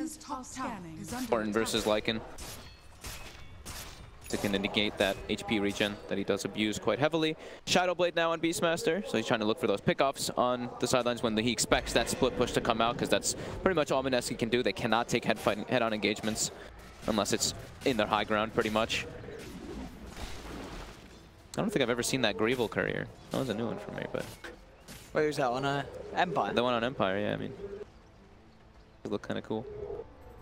Dire's top tower is under Important versus Lycan. It's going to negate that HP regen that he does abuse quite heavily. Shadow Blade now on Beastmaster, so he's trying to look for those pickoffs on the sidelines when he expects that split push to come out, because that's pretty much all Mineski can do. They cannot take head-on engagements unless it's in their high ground, pretty much. I don't think I've ever seen that Greevil courier. That was a new one for me, but... Where was that, on Empire? The one on Empire, yeah, I mean... It looked kind of cool.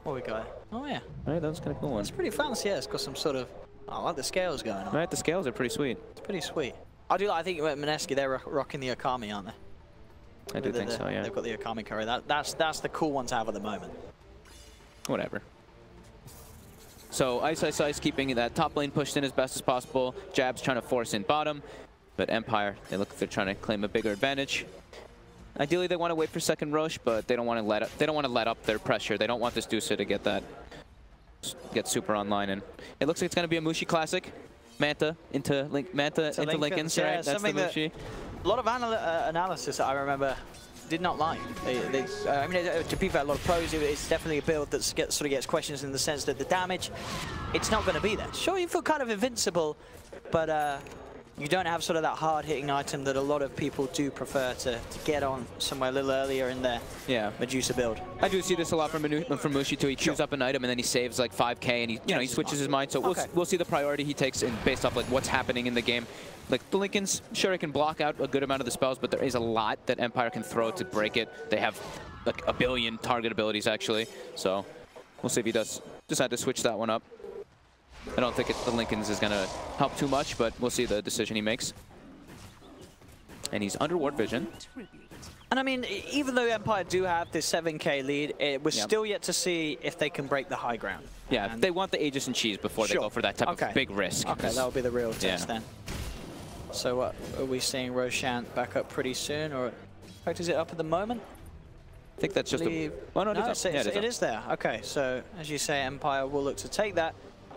What we got? Oh, yeah. Right, that was kind of cool one. It's pretty fancy, yeah. It's got some sort of... I like the scales going on. Right, the scales are pretty sweet. It's pretty sweet. I think Mineski, they're rocking the Okami, aren't they? I do think so, yeah. They've got the Okami courier. That's the cool one to have at the moment. Whatever. So Ice keeping that top lane pushed in as best as possible. Jab's trying to force in bottom, but Empire, they're trying to claim a bigger advantage. Ideally, they want to wait for second Roche, but they don't want to let up. They don't want to let up their pressure. They don't want this Dusa to get super online, and it looks like it's going to be a Mushi classic. Manta into Linken's, yeah, right? That's the Mushi. A lot of analysis that I remember did not like. I mean, to be fair, a lot of pros, it's definitely a build that sort of gets questions in the sense that the damage, it's not going to be there. Sure, you feel kind of invincible, but you don't have sort of that hard-hitting item that a lot of people do prefer to get on somewhere a little earlier in their Medusa build. I do see this a lot from Mushi too. He queues up an item and then he saves like 5k and he switches his mind. So we'll see the priority he takes based off like what's happening in the game. Like the Linken's, sure, it can block out a good amount of the spells, but there is a lot that Empire can throw to break it. They have like a billion target abilities actually. So we'll see if he does decide to switch that one up. I don't think the Linken's is going to help too much, but we'll see the decision he makes. And he's under ward vision. And I mean, even though Empire do have this 7k lead, we're still yet to see if they can break the high ground. Yeah, they want the Aegis and Cheese before they go for that type of big risk. Okay, that'll be the real test then. So what, are we seeing Roshan back up pretty soon, or in fact, is it up at the moment? I think that's just a... Oh, no, it is there. Okay, so as you say, Empire will look to take that.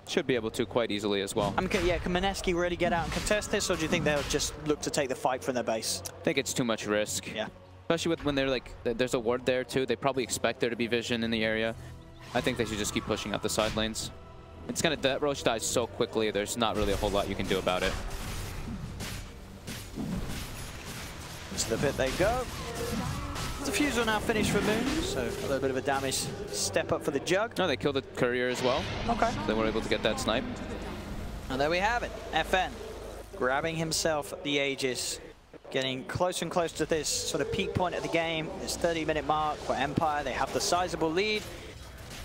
Should be able to quite easily as well. Can Mineski really get out and contest this, or do you think they'll just look to take the fight from their base? I think it's too much risk. Yeah. Especially when they're like, there's a ward there too. They probably expect there to be vision in the area. I think they should just keep pushing out the side lanes. That Roche dies so quickly, there's not really a whole lot you can do about it. To the pit they go. The fuse will now finish for Moon, so a little bit of a damage step up for the Jug. No, they killed the courier as well. Okay. They were able to get that snipe. And there we have it. FN grabbing himself the Aegis, getting closer and closer to this sort of peak point of the game, this 30-minute mark for Empire. They have the sizable lead.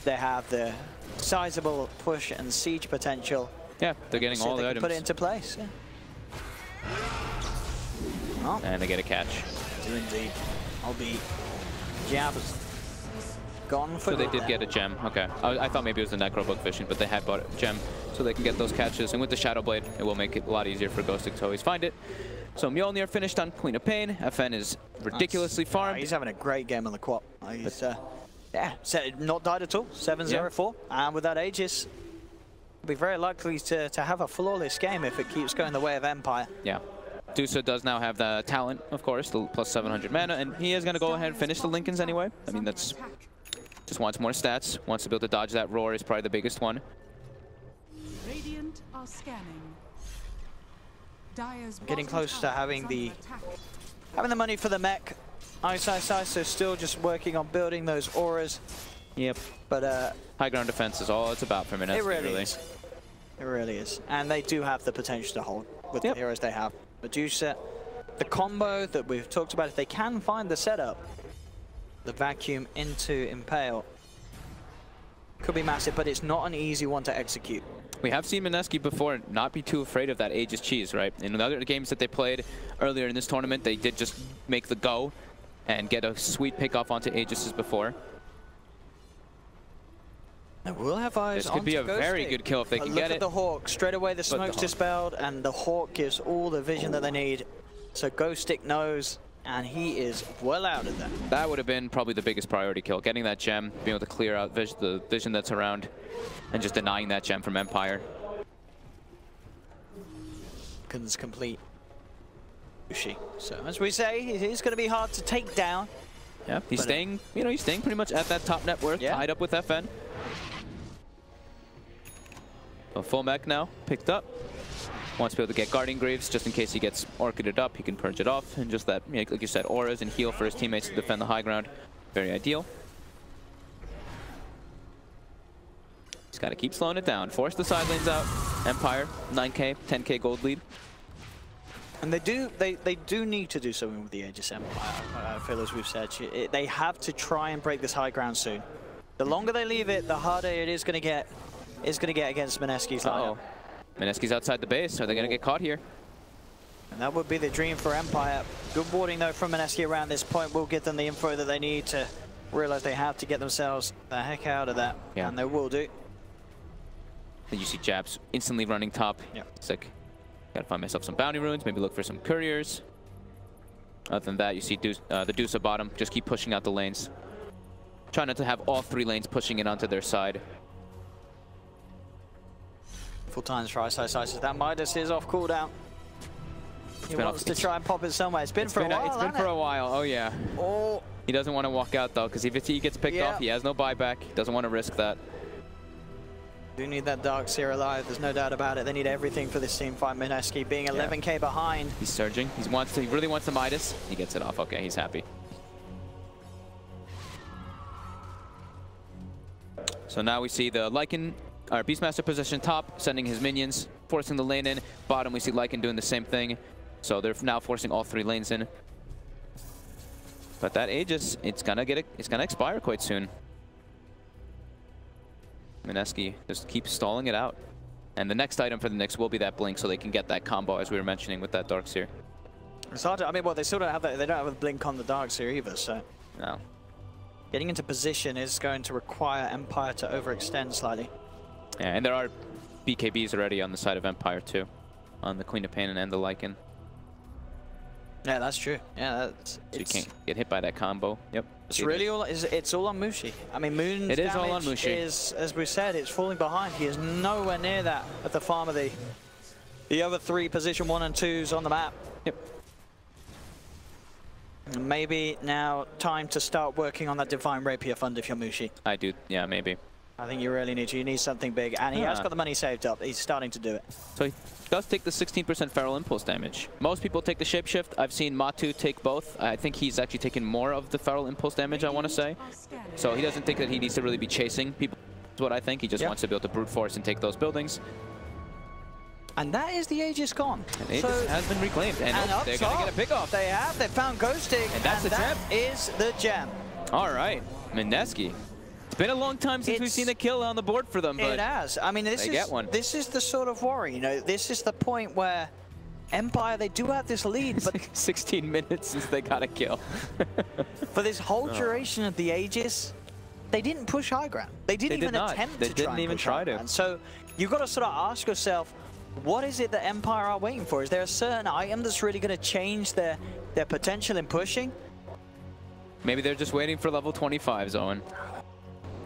They have the sizable push and siege potential. Yeah, they're getting all the items. Put it into place. Yeah. Oh. And they get a catch. Do indeed. I'll be Jab's gone for So they did get a gem. Okay. I thought maybe it was the Necrobook Vision, but they had bought a gem so they can get those catches. And with the Shadow Blade, it will make it a lot easier for Ghostic to always find it. So Mjolnir finished on Queen of Pain. FN is ridiculously farmed. He's having a great game on the quad. He's not died at all. 7-0-4. And with that Aegis, will be very likely to have a flawless game if it keeps going the way of Empire. Yeah. Dusa does now have the talent, of course, the plus 700 mana, and he is going to go ahead and finish the Linken's anyway. I mean, that's just wants more stats, wants to be able to dodge that roar is probably the biggest one. Radiant are scanning. Getting close to having the money for the mech. Ice, so still just working on building those auras. Yep. But high ground defense is all it's about for Mineski, it really is. It really is. And they do have the potential to hold with the heroes they have. Medusa, the combo that we've talked about, if they can find the setup, the vacuum into Impale, could be massive, but it's not an easy one to execute. We have seen Mineski before not be too afraid of that Aegis cheese, right? In the other games that they played earlier in this tournament, they did just make the go and get a sweet pick off onto Aegis's before. And we'll have eyes. This could be a very good kill if they can get it. Look at the Hawk. Straight away the smoke's dispelled, and the Hawk gives all the vision that they need. So Ghostic knows, and he is well out of that. That would have been probably the biggest priority kill. Getting that gem, being able to clear out the vision that's around, and just denying that gem from Empire. Complete. So as we say, it is going to be hard to take down. Yeah, he's staying, you know, he's staying pretty much at that top network, tied up with FN. A full mech now, picked up. Wants to be able to get Guardian Greaves just in case he gets orchided up. He can purge it off, and just that, you know, like you said, auras and heal for his teammates to defend the high ground. Very ideal. He's got to keep slowing it down. Force the side lanes out. Empire, 9k, 10k gold lead. And they do need to do something with the Aegis Empire, I feel, as we've said. They have to try and break this high ground soon. The longer they leave it, the harder it is going to get against Mineski's lineup. Mineski's outside the base. Are they going to get caught here? And that would be the dream for Empire. Good warding, though, from Mineski around this point will get them the info that they need to realize they have to get themselves the heck out of that. Yeah. And they will do. Then you see Jabs instantly running top. Yeah. It's like, gotta find myself some bounty runes, maybe look for some couriers. Other than that, you see the Dusa bottom just keep pushing out the lanes. Trying not to have all 3 lanes pushing it onto their side. Full times for Ice. That Midas is off cooldown. He wants to try and pop it somewhere. It's been for a while. It's been for a while. Oh, yeah. Oh. He doesn't want to walk out, though, because if he gets picked off, he has no buyback. He doesn't want to risk that. Do need that Darkseer alive. There's no doubt about it. They need everything for this team fight. Mineski being 11k behind. He's surging. He really wants the Midas. He gets it off. Okay, he's happy. So now we see the Lycan, our Beastmaster position top, sending his minions, forcing the lane in. Bottom, we see Lycan doing the same thing. So they're now forcing all 3 lanes in. But that Aegis, it's gonna expire quite soon. Mineski just keeps stalling it out. And the next item for the Knicks will be that blink, so they can get that combo, as we were mentioning, with that Darkseer. It's hard to, I mean, well, they still don't have that. They don't have a blink on the Darkseer either, so. No. Getting into position is going to require Empire to overextend slightly. Yeah, and there are BKBs already on the side of Empire, too. On the Queen of Pain and the Lycan. Yeah, that's true. Yeah, that's. So you can't get hit by that combo. Yep. It's really all. It's all on Mushi. I mean, Moon's it is all on Mushi. Is, as we said, it's falling behind. He is nowhere near that at the farm of the other 3 position 1 and 2s on the map. Yep. Maybe now time to start working on that Divine Rapier fund if you're Mushi. I do. Yeah, maybe. I think you really need to. You need something big, and he has got the money saved up. He's starting to do it. So he does take the 16% Feral Impulse damage. Most people take the Shapeshift. I've seen Matu take both. I think he's actually taken more of the Feral Impulse damage, I want to say. So he doesn't think that he needs to really be chasing people. That's what I think. He just wants to be able to brute force and take those buildings. And that is the Aegis gone. And Aegis has been reclaimed. And they're going to get a pick off. They have. They found Ghosting. And that's the gem. That is the gem. All right. Mineski. It's been a long time since we've seen a kill on the board for them, but it has. I mean, this is the sort of worry, you know. This is the point where Empire, they do have this lead, but 16 minutes since they got a kill. For this whole duration of the Aegis, they didn't push high ground. They didn't even attempt to try and push high ground. So you've got to sort of ask yourself, what is it that Empire are waiting for? Is there a certain item that's really going to change their potential in pushing? Maybe they're just waiting for level 25s, Owen.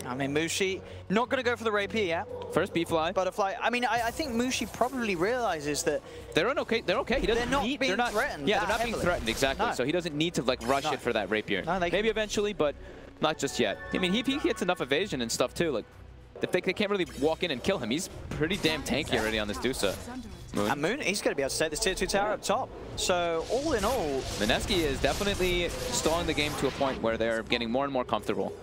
I mean, Mushi, not going to go for the Rapier yet. First B-Fly. Butterfly. I mean, I think Mushi probably realizes that they're okay. They're okay. He doesn't they're not being threatened. Yeah, they're not being threatened, exactly. No. So he doesn't need to like rush it for that Rapier. No, maybe eventually, but not just yet. I mean, he gets enough evasion and stuff too. Like, if they can't really walk in and kill him. He's pretty damn tanky already on this Dusa. Moon. And Moon, he's going to be able to take this tier 2 tower up top. So all in all, Mineski is definitely stalling the game to a point where they're getting more and more comfortable.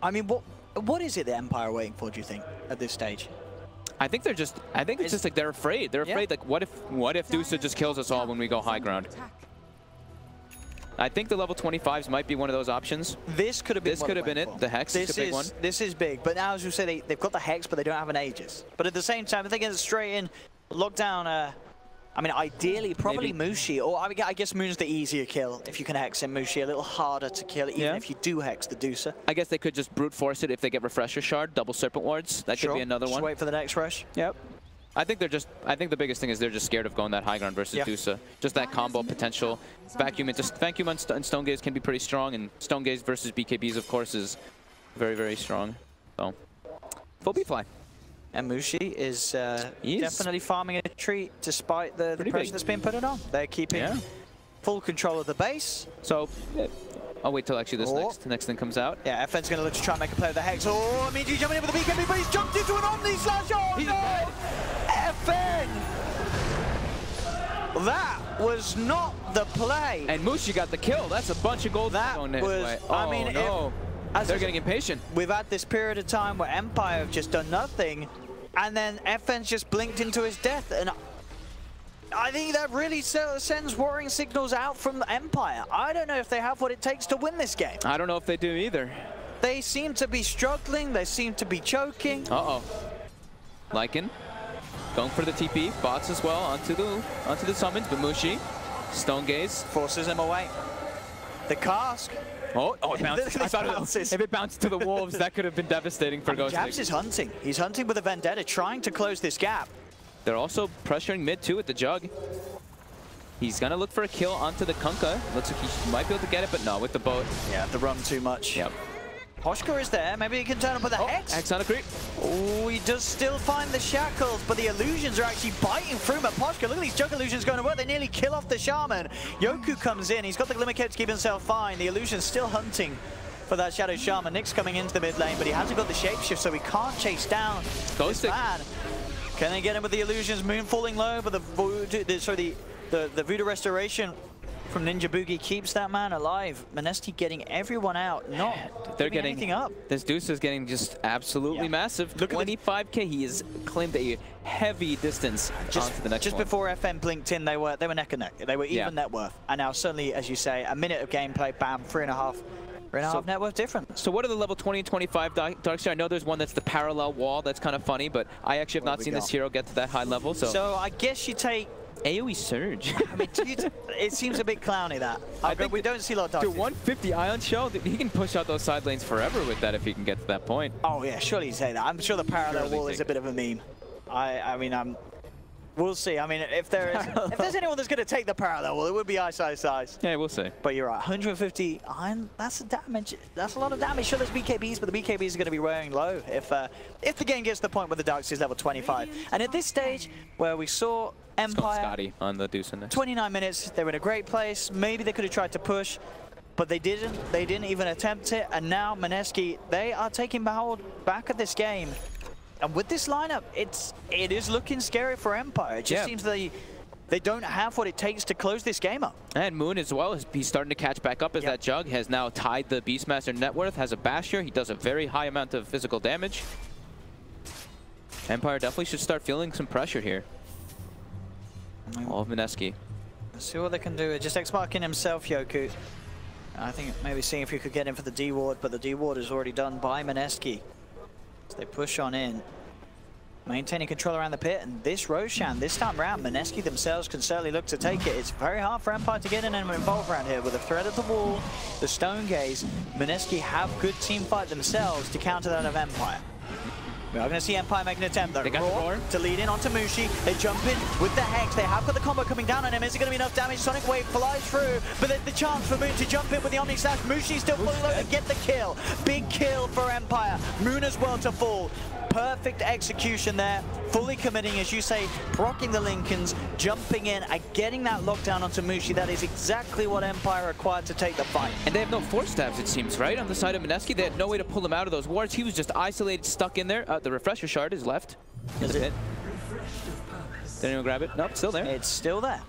I mean, what is it the Empire are waiting for, do you think, at this stage? I think they're just, it's just like they're afraid. They're afraid, like, what if Dusa just kills us all when we go high ground? I think the level 25s might be one of those options. This could have been it. The Hex is a big one. This is big, but now, as you say, they've got the Hex, but they don't have an Aegis. But at the same time, if they get straight in, lock down, I mean, ideally, probably Mushi, or I guess Moon's the easier kill if you can Hex him. Mushi a little harder to kill, even if you do Hex the Dusa. I guess they could just brute force it if they get Refresher Shard, double Serpent Wards. That could be another one. Just wait for the next rush. Yep. I think the biggest thing is they're just scared of going that high ground versus Dusa. Just that combo potential. Vacuum and Stone Gaze can be pretty strong, and Stone Gaze versus BKBs, of course, is very, very strong. So, full B-Fly. And Mushi is definitely farming a treat despite the pressure that's been put on. They're keeping full control of the base. So, I'll wait till actually this next thing comes out. Yeah, FN's going to look to try and make a play with the Hex. Oh, Mineski jumping in with the BKB, but he's jumped into an Omni Slash. Oh, no! FN! That was not the play. And Mushi got the kill. That's a bunch of gold going his way. Oh, I mean, no. They're getting impatient. We've had this period of time where Empire have just done nothing, and then FN's just blinked into his death. And I think that really sends worrying signals out from Empire. I don't know if they have what it takes to win this game. I don't know if they do either. They seem to be struggling. They seem to be choking. Uh-oh. Lycan going for the TP. Bots as well onto the summons. But Mushi, Stone Gaze. Forces him away. The cask. Oh, it bounced. I thought if it bounced to the wolves, that could have been devastating for Ghost. Jabs is hunting. He's hunting with a Vendetta, trying to close this gap. They're also pressuring mid too with the Jug. He's gonna look for a kill onto the Kunkka. Looks like he might be able to get it, but no, with the boat. Yeah, the run too much. Yep. Hoshka is there. Maybe he can turn up with a Hex. Hex on a creep. Oh, he does still find the shackles, but the illusions are actually biting through Poshka. Look at these Jug illusions going to work. They nearly kill off the Shaman. Yoku comes in. He's got the Glimmer Cape to keep himself fine. The illusion's still hunting for that Shadow Shaman. Nick's coming into the mid lane, but he hasn't got the shapeshift, so he can't chase down this man. Can they get him with the illusions? Moon falling low, but the Voodoo Restoration from Ninja Boogie keeps that man alive. Mineski getting everyone out, they're getting anything up. This Deuce is getting just absolutely massive. Look 25K. He has claimed a heavy distance onto the next Just one. before FN blinked in, they were neck and neck. They were even net worth. And now suddenly, as you say, a minute of gameplay, bam, 3.5 net worth difference. So what are the level 20 and 25 Darkseer? I know there's one that's the parallel wall. That's kind of funny, but I actually have not seen this hero get to that high level. So I guess you take AoE Surge. I mean, it seems a bit clowny, that. I think we don't see a lot of Darkseers. The 150 Ion Shell, he can push out those side lanes forever with that if he can get to that point. Oh yeah, surely you say that. I'm sure the parallel wall is a bit of a meme. I mean, we'll see. I mean, if there's anyone that's going to take the parallel wall, it would be Ice. Yeah, we'll see. But you're right, 150 iron, that's a damage. That's a lot of damage. Sure, there's BKBs, but the BKBs are going to be wearing low if the game gets to the point where the Darkseer is level 25. And at this stage, where we saw Empire Scotty on the Deuce index. 29 minutes, they were in a great place. Maybe they could have tried to push, but they didn't. They didn't even attempt it. And now Mineski, they are taking hold back at this game. And with this lineup, it is looking scary for Empire. It just seems they don't have what it takes to close this game up. And Moon as well, he's starting to catch back up as that Jug has now tied the Beastmaster net worth, has a Basher. He does a very high amount of physical damage. Empire definitely should start feeling some pressure here. All of Mineski. Let's see what they can do. Just X-marking himself, Yoku. I think maybe seeing if you could get in for the D-Ward, but the D-Ward is already done by Mineski. So they push on in. Maintaining control around the pit, and this Roshan, this time around, Mineski themselves can certainly look to take it. It's very hard for Empire to get in and involve around here. With the threat of the wall, the Stone Gaze, Mineski have good team fight themselves to counter that of Empire. We are going to see Empire make an attempt though. They got the roar to lead in onto Mushi. They jump in with the Hex. They have got the combo coming down on him. Is it going to be enough damage? Sonic Wave flies through, but there's the chance for Moon to jump in with the Omni Slash. Mushi still fully low to get the kill. Big kill for Empire. Moon as well to fall. Perfect execution there. Fully committing, as you say, proccing the Lincolns, jumping in and getting that lockdown onto Mushi. That is exactly what Empire required to take the fight. And they have no force stabs, it seems, right? On the side of Mineski, they had no way to pull him out of those wards. He was just isolated, stuck in there. The Refresher Shard is left. Is it? Did anyone grab it? Nope, still there. It's still there.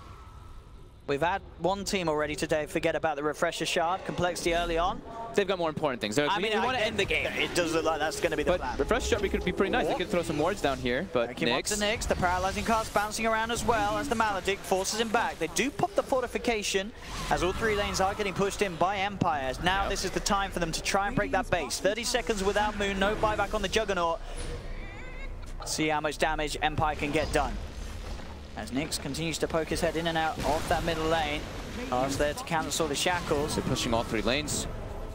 We've had one team already today forget about the Refresher Shard. Complexity early on. They've got more important things. I mean, we want to end the game. It does look like that's going to be the plan. Refresher Shard could be pretty nice. They could throw some wards down here, but Nyx, the paralyzing cast bouncing around as well as the Maledict forces him back. They do pop the fortification as all three lanes are getting pushed in by Empire. Now this is the time for them to try and break that base. 30 seconds without Moon, no buyback on the Juggernaut. See how much damage Empire can get done. As Nyx continues to poke his head in and out of that middle lane. Cast there to cancel the shackles. They're pushing all three lanes.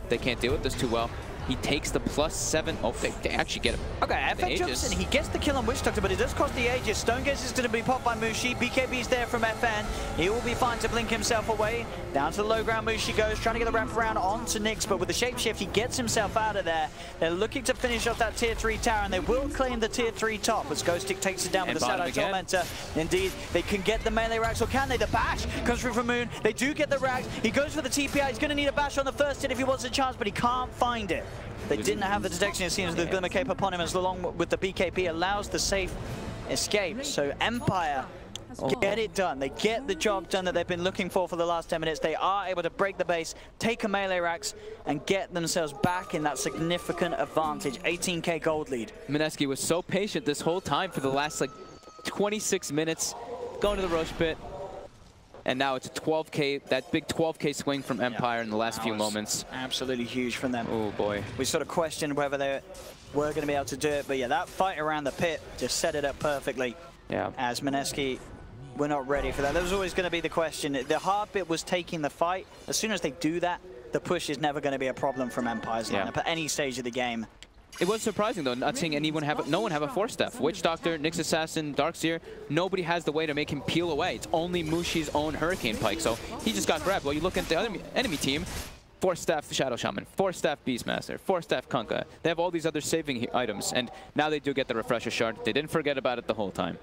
They can't deal with this too well. He takes the +7. Oh, they actually get him. Okay, FN jumps in. He gets the kill on Witch Doctor, but it does cost the Aegis. Stonegaze is going to be popped by Mushi. BKB's there from FN. He will be fine to blink himself away. Down to the low ground, Mushi goes, trying to get the wrap around onto Nyx, but with the shapeshift, he gets himself out of there. They're looking to finish off that tier 3 tower, and they will claim the tier 3 top as Ghostic takes it down with the Shadow Tormentor. Indeed, they can get the melee racks, or can they? The bash comes through from Moon. They do get the racks. He goes for the TPI. He's going to need a bash on the first hit if he wants a chance, but he can't find it. They didn't have the detection, it seems, the Glimmer Cape upon him, as along with the BKB allows the safe escape. So Empire get it done. They get the job done that they've been looking for the last 10 minutes. They are able to break the base, take a melee racks, and get themselves back in that significant advantage. 18k gold lead. Mineski was so patient this whole time for the last, like, 26 minutes, going to the Roche pit. And now it's a 12k, that big 12k swing from Empire in the last few moments. Absolutely huge from them. Oh boy. We sort of questioned whether they were going to be able to do it, but yeah, that fight around the pit just set it up perfectly. Yeah. As Mineski were not ready for that. That was always going to be the question. The hard bit was taking the fight. As soon as they do that, the push is never going to be a problem from Empire's lineup at any stage of the game. It was surprising, though, not seeing anyone have no one have a Force Staff. Witch Doctor, Nyx Assassin, Darkseer, nobody has the way to make him peel away. It's only Mushi's own Hurricane Pike, so he just got grabbed. Well, you look at the other enemy team, Force Staff Shadow Shaman, Force Staff Beastmaster, Force Staff Kunkka. They have all these other saving items, and now they do get the Refresher Shard. They didn't forget about it the whole time.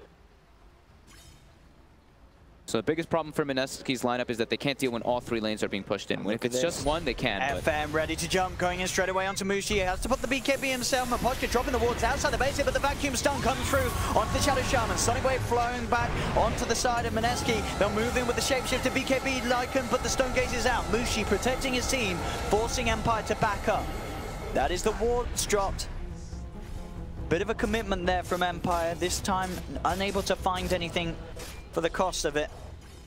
So the biggest problem for Mineski's lineup is that they can't deal when all 3 lanes are being pushed in. If it's just one, they can. FM ready to jump, going in straight away onto Mushi. He has to put the BKB himself. Mapochka dropping the wards outside the base here, but the vacuum stun comes through onto the Shadow Shaman. Sonic Wave flowing back onto the side of Mineski. They'll move in with the shapeshifter BKB Lycan, but the Stonegaze is out. Mushi protecting his team, forcing Empire to back up. That is the wards dropped. Bit of a commitment there from Empire. This time unable to find anything for the cost of it,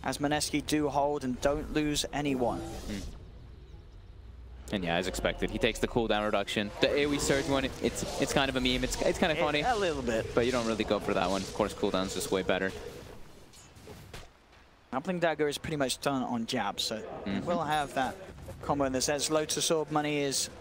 as Mineski do hold and don't lose anyone. And yeah, as expected, he takes the cooldown reduction. The AoE surge one, it's kind of a meme. It's kind of funny. A little bit. But you don't really go for that one. Of course, cooldown's just way better. Grappling Dagger is pretty much done on jab, so we'll have that combo in the sense. Lotus Orb money is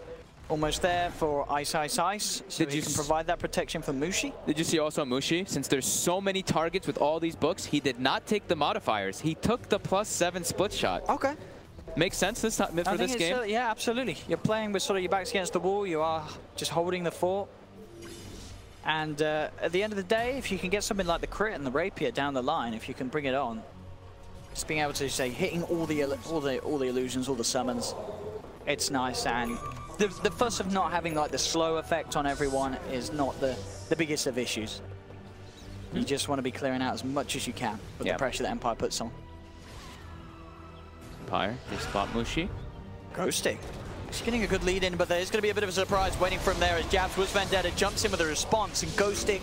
almost there for Ice Ice Ice, so he can provide that protection for Mushi. Did you see also Mushi? Since there's so many targets with all these books, he did not take the modifiers. He took the +7 split shot. Okay. Makes sense this time for this game? Yeah, absolutely. You're playing with sort of your backs against the wall. You are just holding the fort. And at the end of the day, if you can get something like the crit and the rapier down the line, if you can bring it on, just being able to say hitting all the illusions, all the summons, it's nice. And the fuss of not having like the slow effect on everyone is not the biggest of issues. You just want to be clearing out as much as you can with the pressure that Empire puts on. Empire, they spot Mushi. Ghosting. He's getting a good lead in, but there's going to be a bit of a surprise waiting for him there as Jabs was Vendetta jumps in with a response, and Ghosting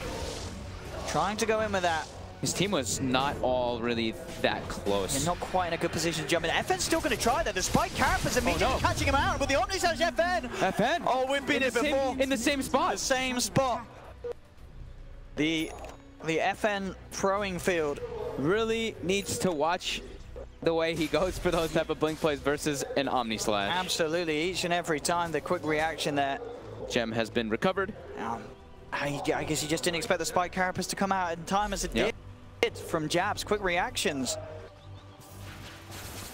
trying to go in with that. His team was not all really that close. You're not quite in a good position to jump in. FN's still going to try that. The Spike Carapace immediately catching him out with the Omnisurge FN. FN? Oh, we've been here before. In the same spot. The same spot. The FN throwing field really needs to watch the way he goes for those type of blink plays versus an Omni Slash. Absolutely. Each and every time, the quick reaction there. Gem has been recovered. I guess he just didn't expect the Spike Carapace to come out in time as it did from Jabs. Quick reactions.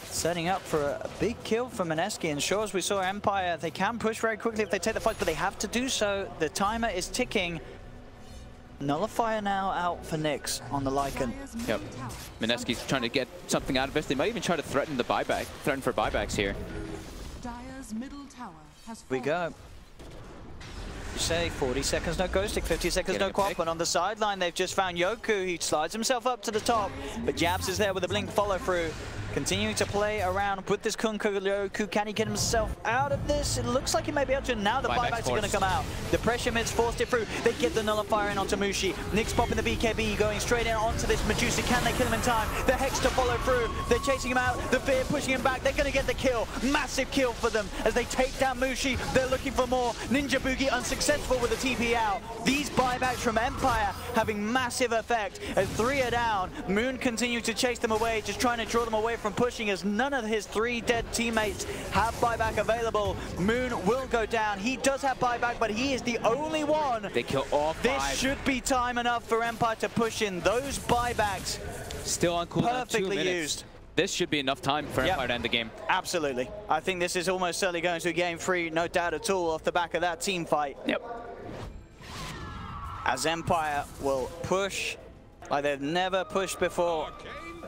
Setting up for a big kill for Mineski. And sure, as we saw Empire, they can push very quickly if they take the fight, but they have to do so. The timer is ticking. Nullifier now out for Nyx on the Lycan. Yep. Mineski's trying to get something out of this. They might even try to threaten the buyback. Threaten for buybacks here. Dire's middle tower has we go. You say 40 seconds no Ghostic, 50 seconds no Quap, and on the sideline they've just found Yoku. He slides himself up to the top, but Jabs is there with a blink follow through. Continuing to play around with this Kunkka Yoku. Can he get himself out of this? It looks like he may be able to. Now the buybacks are going to come out. The pressure mids forced it through. They get the nullifier in onto Mushi. Nyx popping the BKB, going straight in onto this Medusa. Can they kill him in time? The Hex to follow through. They're chasing him out. The Fear pushing him back. They're going to get the kill. Massive kill for them as they take down Mushi. They're looking for more. Ninja Boogie unsuccessful with the TP out. These buybacks from Empire having massive effect as 3 are down. Moon continues to chase them away, just trying to draw them away from from pushing as none of his 3 dead teammates have buyback available. Moon will go down. He does have buyback, but he is the only one. They kill all 5. This should be time enough for Empire to push in. Those buybacks still on cooldown, 2 minutes. used. This should be enough time for Empire to end the game. Absolutely. I think this is almost certainly going to a game 3, no doubt at all, off the back of that team fight. Yep. As Empire will push like they've never pushed before.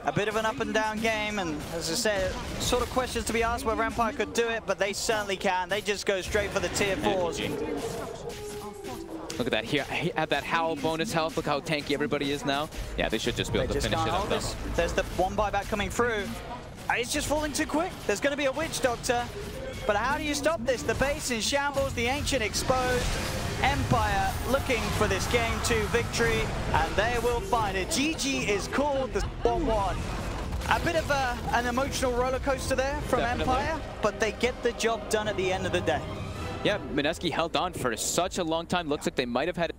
A bit of an up and down game, and as I said, sort of questions to be asked whether Empire could do it, but they certainly can. They just go straight for the tier 4s. Look at that here. At that Howl bonus health. Look how tanky everybody is now. Yeah, they should just be able to finish it up though. There's the 1 buyback coming through. It's just falling too quick. There's going to be a Witch Doctor. But how do you stop this? The base in shambles, the Ancient exposed. Empire looking for this game 2 victory, and they will find it. GG is called the 1-1. A bit of an emotional roller coaster there from Empire, but they get the job done at the end of the day. Yeah, Mineski held on for such a long time. Looks like they might have had